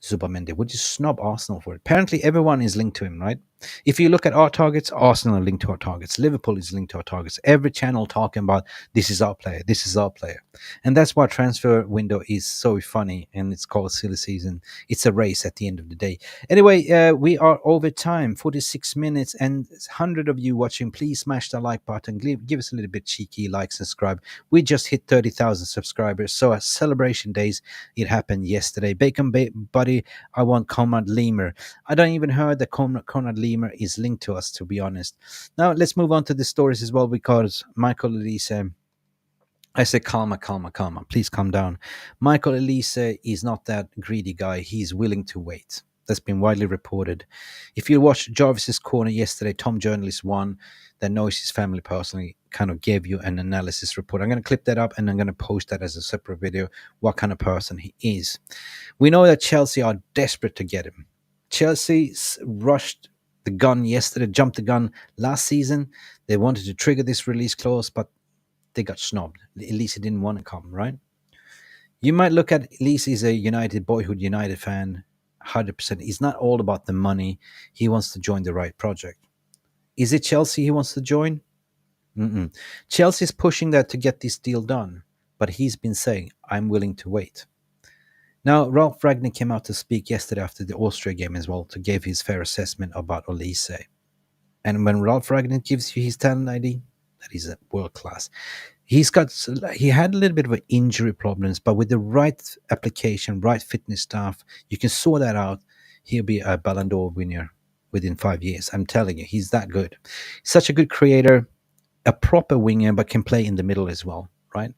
Zubamendi? Would you snub Arsenal for it? Apparently, everyone is linked to him, right? If you look at our targets, Arsenal are linked to our targets. Liverpool is linked to our targets. Every channel talking about this is our player, this is our player. And that's why transfer window is so funny, and it's called silly season. It's a race at the end of the day. Anyway, we are over time, 46 minutes, and 100 of you watching. Please smash the like button. Give us a little bit cheeky, like, subscribe. We just hit 30,000 subscribers. So a celebration days, it happened yesterday. Bacon Buddy, I want Conrad Lemur. I don't even heard that Conrad Lemur is linked to us, to be honest. Now let's move on to the stories as well, because Michael Olise, I say calma. Please calm down. Michael Olise is not that greedy guy. He's willing to wait. That's been widely reported. If you watched Jarvis's Corner yesterday, Tom Journalist one that knows his family personally kind of gave you an analysis report. I'm going to clip that up and I'm going to post that as a separate video, what kind of person he is. We know that Chelsea are desperate to get him. Chelsea rushed the gun yesterday, jumped the gun last season. They wanted to trigger this release clause, but they got snubbed. Elise didn't want to come, right? You might look at Elise as a United, boyhood United fan, 100%. He's not all about the money. He wants to join the right project. Is it Chelsea he wants to join? Chelsea's pushing that to get this deal done, but he's been saying, I'm willing to wait. Now, Ralph Ragnick came out to speak yesterday after the Austria game as well to give his fair assessment about Olise. And when Ralph Ragnick gives you his talent ID, that is a world class. He had a little bit of injury problems, but with the right application, right fitness staff, you can sort that out. He'll be a Ballon d'Or winner within 5 years. I'm telling you, he's that good. Such a good creator, a proper winger, but can play in the middle as well, right?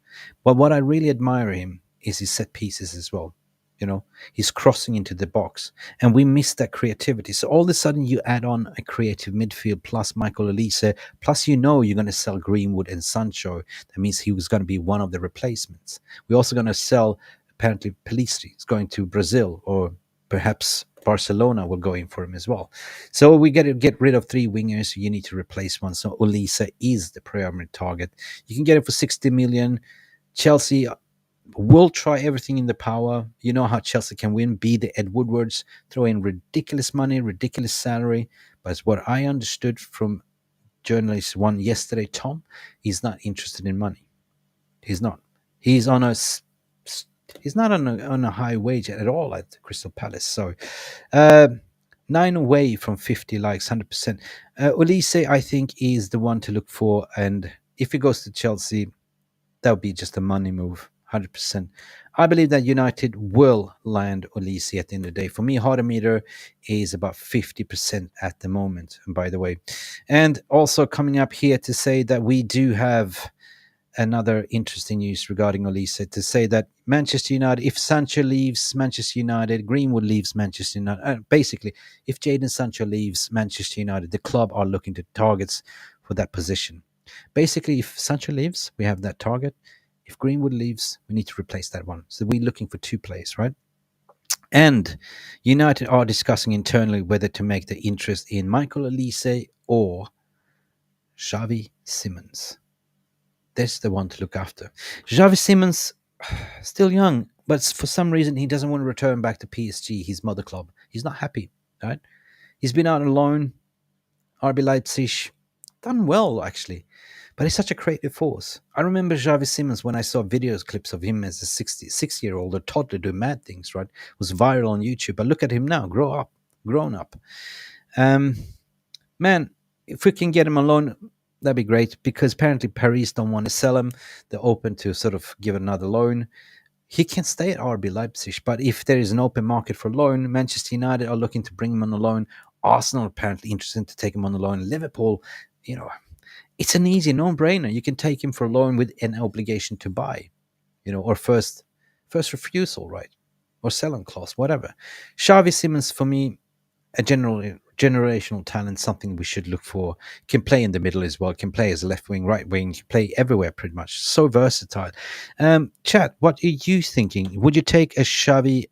But what I really admire him is his set pieces as well. He's crossing into the box, and we miss that creativity. So all of a sudden you add on a creative midfield plus Michael Olise, plus you're going to sell Greenwood and Sancho. That means he was going to be one of the replacements. We're also going to sell, apparently, Pelistri. He's going to Brazil, or perhaps Barcelona will go in for him as well. So we got to get rid of 3 wingers. You need to replace one. So Olise is the primary target. You can get it for 60 million. Chelsea will try everything in the power. You know how Chelsea can win. Be the Ed Woodwards, throw in ridiculous money, ridiculous salary. But as what I understood from journalist one yesterday, Tom, he's not interested in money. He's not. He's on a. He's not on a high wage at all at Crystal Palace. So, 9 away from 50 likes, 100%. Olise, I think, is the one to look for. And if he goes to Chelsea, that would be just a money move. 100%. I believe that United will land Olise at the end of the day. For me, Hardemeter is about 50% at the moment, and by the way. And also coming up here to say that we do have another interesting news regarding Olise, to say that Manchester United, if Sancho leaves Manchester United, Greenwood leaves Manchester United, basically, if Jadon Sancho leaves Manchester United, the club are looking to targets for that position. Basically, if Sancho leaves, we have that target. If Greenwood leaves, we need to replace that one. So we're looking for 2 players, right? And United are discussing internally whether to make the interest in Michael Olise or Xavi Simonds. That's the one to look after. Xavi Simonds, still young, but for some reason he doesn't want to return back to PSG, his mother club. He's not happy, right? He's been out on loan, RB Leipzig, done well actually, but he's such a creative force. I remember Xavi Simmons when I saw videos clips of him as a 66-year-old, a toddler doing mad things, right? It was viral on YouTube. But look at him now, grown up. Man, if we can get him on loan, that'd be great, because apparently Paris don't want to sell him. They're open to sort of give another loan. He can stay at RB Leipzig, but if there is an open market for loan, Manchester United are looking to bring him on the loan. Arsenal apparently interested to take him on the loan. Liverpool, it's an easy no-brainer. You can take him for a loan with an obligation to buy, or first refusal, right? Or sell-on clause, whatever. Xavi Simmons, for me, a generational talent, something we should look for. Can play in the middle as well, can play as a left wing, right wing, can play everywhere pretty much. So versatile. Chat, what are you thinking? Would you take a Xavi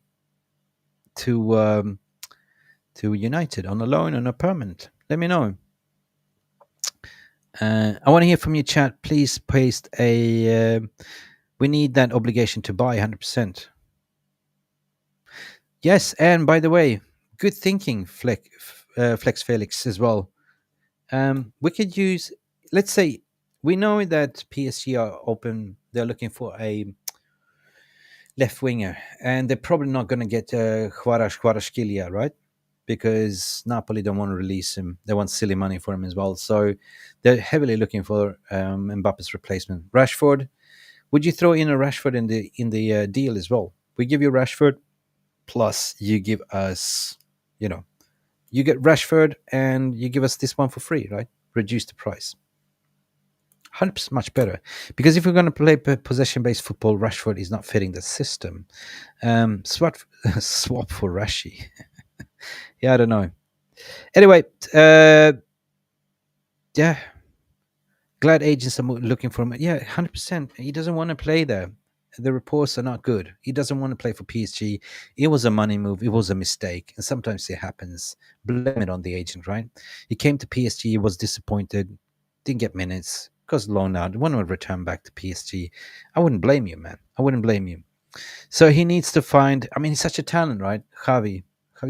to United on a loan and a permanent? Let me know. I want to hear from you, chat. Please paste a we need that obligation to buy 100%. Yes, and by the way, good thinking, Flex Felix as well. We could use, let's say, we know that PSG are open. They're looking for a left winger, and they're probably not going to get Kvaratskhelia, right? Because Napoli don't want to release him. They want silly money for him as well. So they're heavily looking for Mbappe's replacement. Rashford, would you throw in a Rashford in the deal as well? We give you Rashford, plus you give us, you get Rashford and you give us this one for free, right? Reduce the price. 100% much better, because if we're going to play possession-based football, Rashford is not fitting the system. Swap for Rashi. Yeah, I don't know. Anyway, yeah, glad agents are looking for him. Yeah, 100%. He doesn't want to play there. The reports are not good. He doesn't want to play for PSG. It was a money move. It was a mistake. And sometimes it happens. Blame it on the agent, right? He came to PSG, was disappointed, didn't get minutes, because loan out, want to return back to PSG. I wouldn't blame you, man. I wouldn't blame you. So he needs to find, he's such a talent, right? Xavi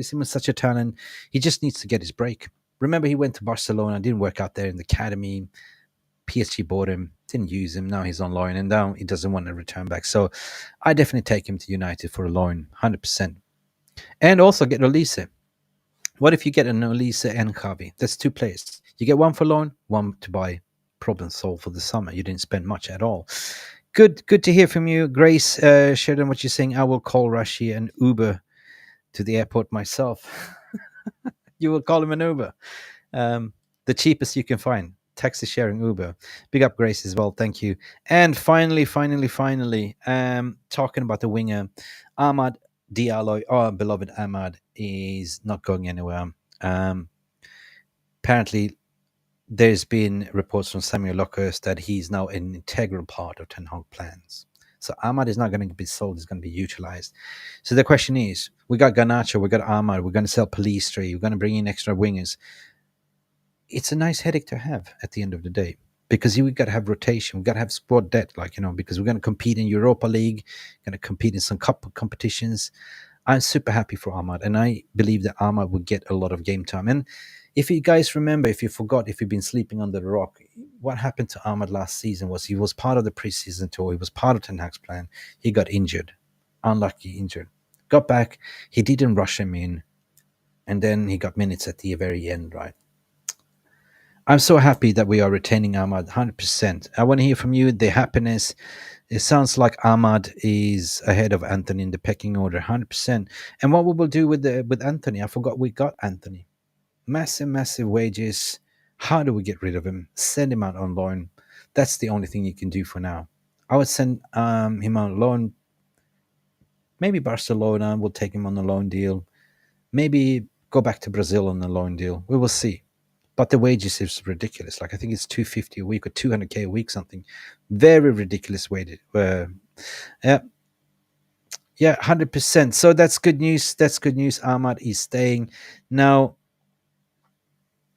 Simon's such a talent. He just needs to get his break. Remember, he went to Barcelona, didn't work out there in the academy. PSG bought him, didn't use him. Now he's on loan, and now he doesn't want to return back. So I definitely take him to United for a loan, 100%. And also get Olise. What if you get an Olise and Xavi? That's 2 players. You get one for loan, one to buy. Problem solved for the summer. You didn't spend much at all. Good to hear from you. Grace, Sheridan, what you're saying. I will call Rashi and Uber to the airport myself. You will call him an Uber. The cheapest you can find. Taxi sharing Uber. Big up Grace as well. Thank you. And finally, talking about the winger, Amad Diallo, our beloved Amad, is not going anywhere. Apparently, there's been reports from Samuel Lockhurst that he's now an integral part of Ten Hag plans. So Ahmad is not going to be sold, he's going to be utilized. So the question is, we got Garnacho, we got Ahmad, we're going to sell Police, we're going to bring in extra wingers. It's a nice headache to have at the end of the day, because we've got to have rotation, we've got to have squad depth, because we're going to compete in Europa League, going to compete in some cup competitions. I'm super happy for Ahmad, and I believe that Ahmad will get a lot of game time. And if you guys remember, if you forgot, if you've been sleeping under the rock, what happened to Ahmad last season was he was part of the preseason tour. He was part of Ten Hag's plan. He got injured, unlucky injured. Got back. He didn't rush him in. And then he got minutes at the very end, right? I'm so happy that we are retaining Ahmad 100%. I want to hear from you, the happiness. It sounds like Ahmad is ahead of Anthony in the pecking order, 100%. And what we will do with Anthony, I forgot we got Anthony. Massive wages. How do we get rid of him? Send him out on loan. That's the only thing you can do for now. I would send him on loan. Maybe Barcelona will take him on a loan deal. Maybe go back to Brazil on a loan deal. We will see. but the wages is ridiculous. Like I think it's 250 a week or 200k a week, something very ridiculous weighted. Yeah, 100%. So that's good news. That's good news. Ahmad is staying now.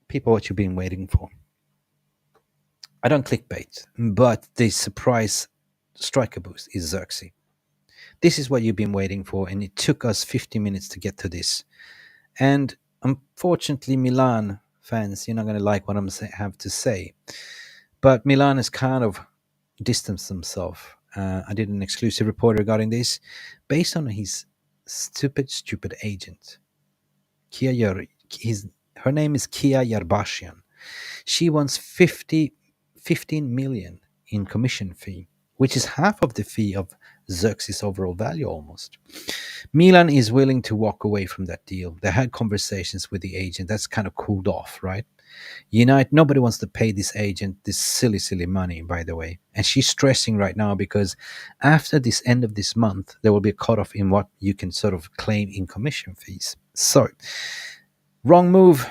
People, what you've been waiting for. I don't clickbait, but the surprise striker boost is Zirkzee. This is what you've been waiting for, and it took us 50 minutes to get to this. And unfortunately, Milan fans, you're not going to like what I'm have to say, but Milan has kind of distanced themselves. I did an exclusive report regarding this, based on his stupid agent, her name is Kia Yarbashian. She wants 15 million in commission fee, which is half of the fee of Zirkzee's overall value almost. Milan is willing to walk away from that deal. They had conversations with the agent. That's kind of cooled off, right? United, nobody wants to pay this agent this silly money, by the way. And she's stressing right now because after this end of this month, there will be a cutoff in what you can sort of claim in commission fees. So, wrong move.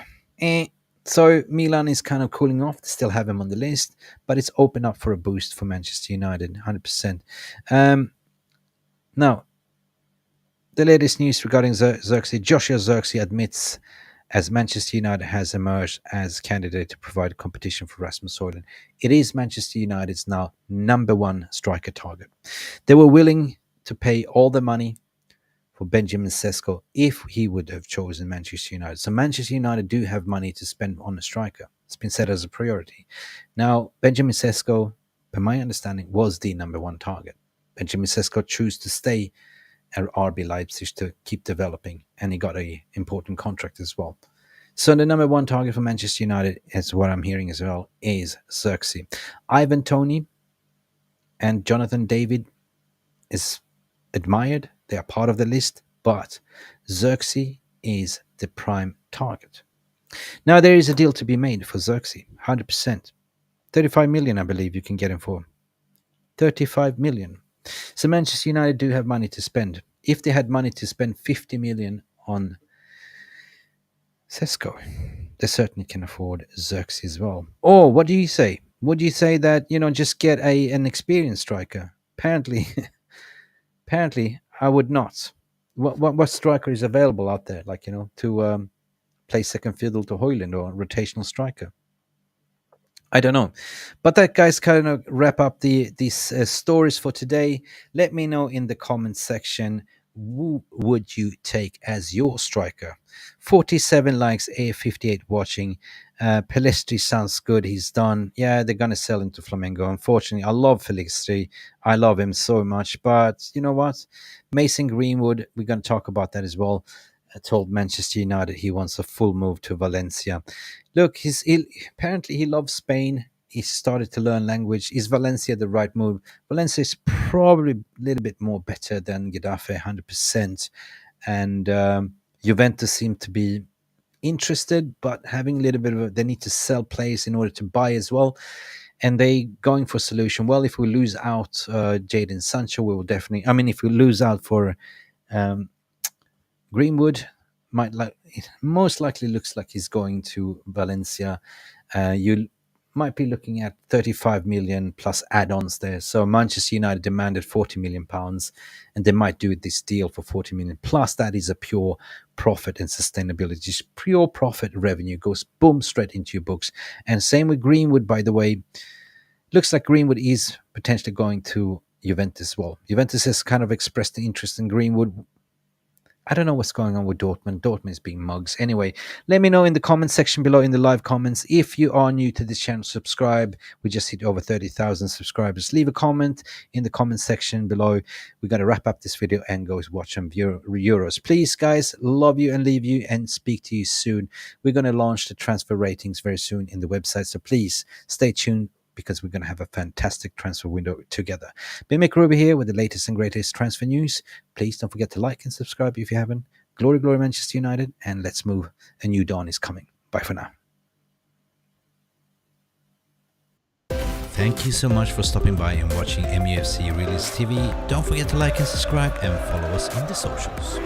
So Milan is kind of cooling off. They still have him on the list, but it's opened up for a boost for Manchester United, 100%. Now, the latest news regarding Zirkzee. Joshua Zirkzee admits as Manchester United has emerged as candidate to provide competition for Rasmus Højlund. It is Manchester United's now number one striker target. They were willing to pay all the money for Benjamin Sesko if he would have chosen Manchester United. So Manchester United do have money to spend on a striker. It's been set as a priority. Now, Benjamin Sesko, by my understanding, was the number one target. Benjamin Sesko chose to stay at RB Leipzig to keep developing, and he got an important contract as well. So the number one target for Manchester United, as what I'm hearing as well, is Zirkzee. Ivan Toney and Jonathan David is admired. They are part of the list, but Zirkzee is the prime target. Now, there is a deal to be made for Zirkzee, 100%. 35 million, I believe you can get him for. 35 million. So Manchester United do have money to spend. If they had money to spend 50 million on Sesko, they certainly can afford Zirkzee as well. Or what do you say? Would you say that, just get an experienced striker? Apparently, I would not. What striker is available out there, to play second fiddle to Højlund or rotational striker? I don't know. But that, guys, kind of wrap up these stories for today. Let me know in the comments section, who would you take as your striker? 47 likes, A58 watching. Pelistri sounds good. He's done. Yeah, they're going to sell him to Flamengo. Unfortunately, I love Pelistri. I love him so much. But you know what? Mason Greenwood, we're going to talk about that as well. I told Manchester United he wants a full move to Valencia. Look, apparently he loves Spain. He started to learn language. Is Valencia the right move? Valencia is probably a little bit more better than Getafe, 100%. And Juventus seem to be interested, but having a little bit of they need to sell players in order to buy as well. And they going for a solution. Well, if we lose out Jadon Sancho, we will definitely. I mean, if we lose out for Greenwood, most likely looks like he's going to Valencia. You might be looking at 35 million plus add-ons there. So Manchester United demanded 40 million pounds, and they might do this deal for 40 million. Plus, that is a pure profit and sustainability. Just pure profit revenue goes boom straight into your books. And same with Greenwood, by the way. Looks like Greenwood is potentially going to Juventus as well. Juventus has kind of expressed the interest in Greenwood. I don't know what's going on with Dortmund. Dortmund is being mugs. Anyway, let me know in the comment section below in the live comments. If you are new to this channel, subscribe. We just hit over 30,000 subscribers. Leave a comment in the comment section below. We're going to wrap up this video and go watch some Euros. Please, guys, love you and leave you and speak to you soon. We're going to launch the transfer ratings very soon in the website. So please stay tuned, because we're going to have a fantastic transfer window together. Mick Ruby here with the latest and greatest transfer news. Please don't forget to like and subscribe if you haven't. Glory, glory, Manchester United. And let's move. A new dawn is coming. Bye for now. Thank you so much for stopping by and watching Mufc Realist TV. Don't forget to like and subscribe and follow us on the socials.